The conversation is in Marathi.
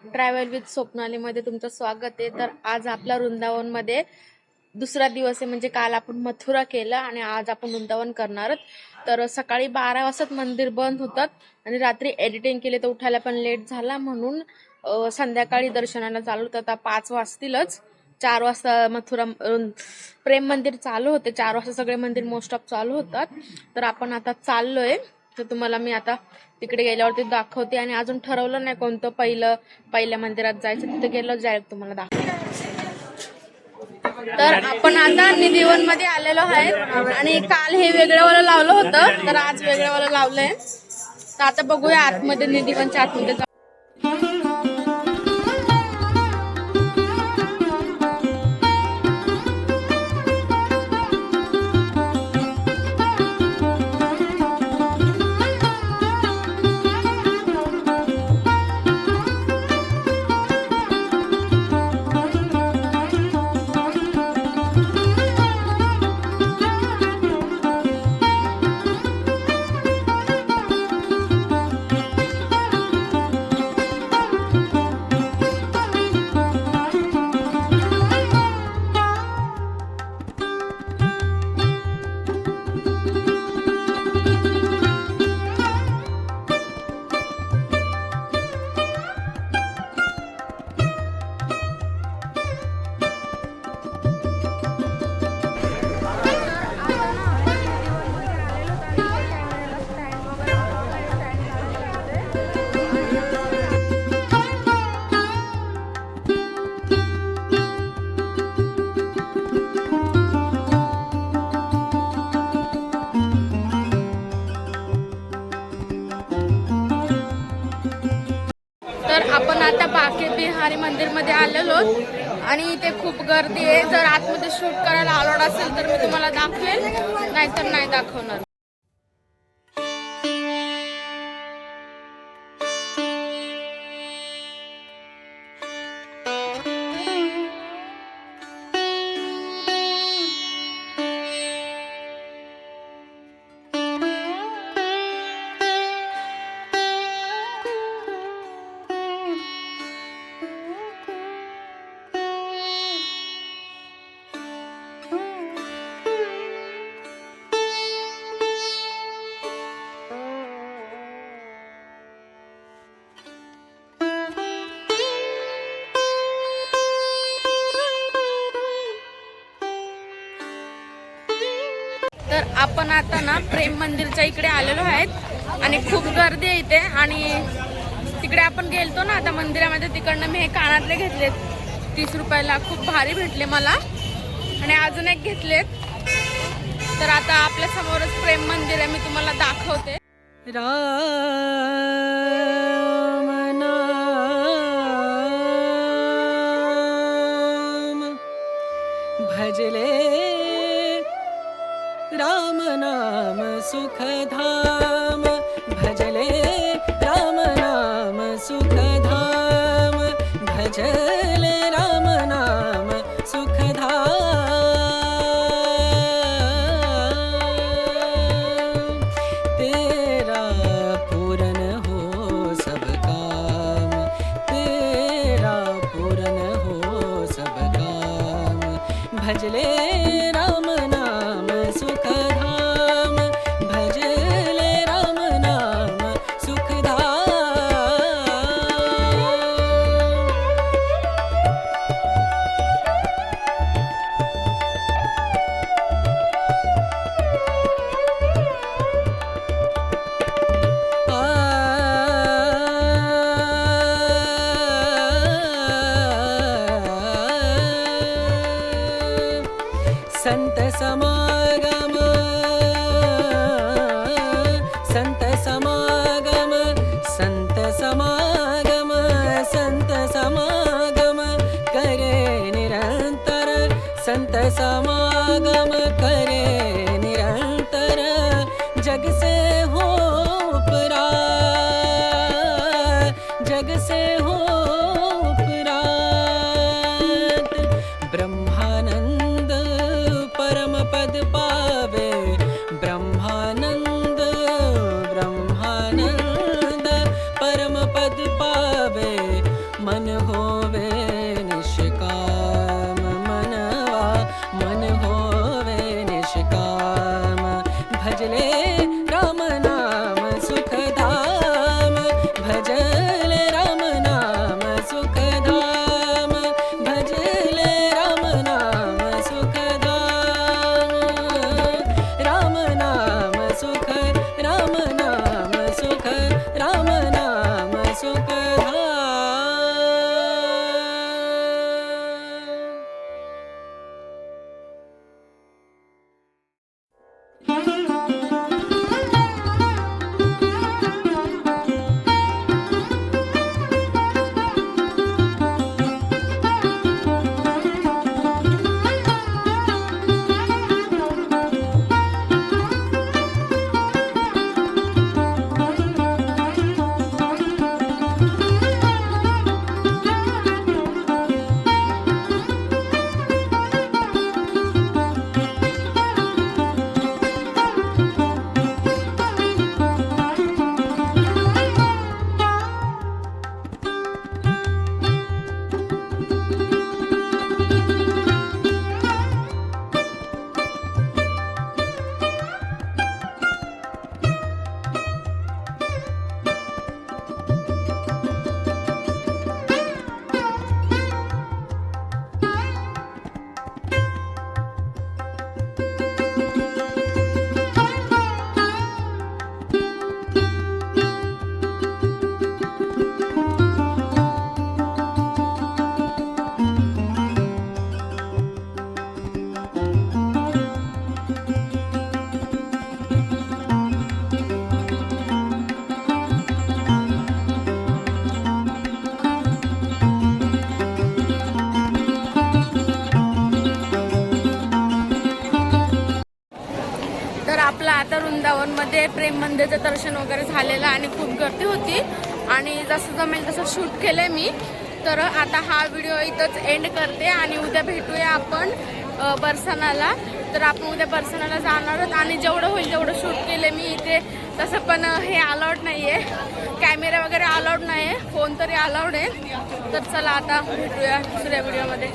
ट्रॅव्हल विथ स्वप्नालीमध्ये तुमचं स्वागत आहे। तर आज आपला वृंदावनमध्ये दुसरा दिवस आहे, म्हणजे काल आपण मथुरा केलं आणि आज आपण वृंदावन करणार आहोत। तर सकाळी 12 वाजता मंदिर बंद होतात आणि रात्री एडिटिंग केले तर उठायला पण लेट झाला, म्हणून संध्याकाळी दर्शनाला चालू होतं। आता 5 वाजतीलच। 4 वाजता मथुरा प्रेम मंदिर चालू होते, 4 वाजता सगळे मंदिर मोस्ट ऑफ चालू होतात। तर आपण आता चाललोय, तर तुम्हाला मी आता तिकडे गेल्यावरती दाखवते। आणि अजून ठरवलं नाही कोणतं पहिल्या मंदिरात जायचं, तिथे गेलो डायरेक्ट तुम्हाला दाखवते। तर आपण आता निधिवन मध्ये आलेलो आहे आणि काल हे वेगळं वाला लावलं होतं, तर आज वेगळं वाला लावलंय। तर आता बघूया आतमध्ये, निधिवनच्या आतमध्ये आपण आता बाके बिहारी मंदिर मध्ये आलेलो आणि इथे खूप गर्दी आहे। जर आतमध्ये शूट करायला अलाउड असेल तर मी तुम्हाला दाखवेल, नाहीतर नाही दाखवणार। तर आपण आता ना प्रेम मंदिरच्या इकडे आलेलो आहेत आणि खूप गर्दी आहे इथे। आणि तिकडे आपण गेलतो ना आता मंदिरामध्ये, तिकडनं मी हे कानातले घेतलेत 30 रुपयाला, खूप भारी भेटले मला आणि अजून एक घेतलेत। तर आता आपल्या समोरच प्रेम मंदिर आहे, मी तुम्हाला दाखवते। राम नाम भजले, राम नाम सुखधाम भजले, राम नाम सुखधाम भजले, राम नाम सुखधाम। तेरा पूरन हो सब काम, तेरा पूरन हो सब काम भजले, राम नाम सुखधाम भजले, राम नाम संत समागम, संत समागम, संत समागम, संत समागम करे निरंतर, संत समागम करे निरंतर, जग से हो उपरात, जग से हो उपरात, ब्रह्मानंद परम पद पावे, ब्रह्मानंद ब्रह्मानंद परम पद पावे, मन होवे निष्काम मनवा मन होवे निष्काम भजले राम नाम सुखधाम भजले राम नाम सुखधाम भजले राम नाम सुखधाम राम नाम सुख राम नाम सुख राम नाम सुखधाम तर आपलं आता वृंदावनमध्ये प्रेम मंदिरचं दर्शन वगैरे झालेलं आणि खूप गर्दी होती आणि जसं जमेल तसं शूट केलंय मी. तर आता हा व्हिडिओ इथंच एंड करते आणि उद्या भेटूया आपण बरसानाला. तर आपण उद्या बरसानाला जाणार आहोत आणि जेवढं होईल तेवढं शूट केले मी इथे. तसं पण हे अलाउड नाही आहे, कॅमेरा वगैरे अलाउड नाही आहे, फोन तरी अलाउड आहे. तर चला आता भेटूया दुसऱ्या व्हिडिओमध्ये.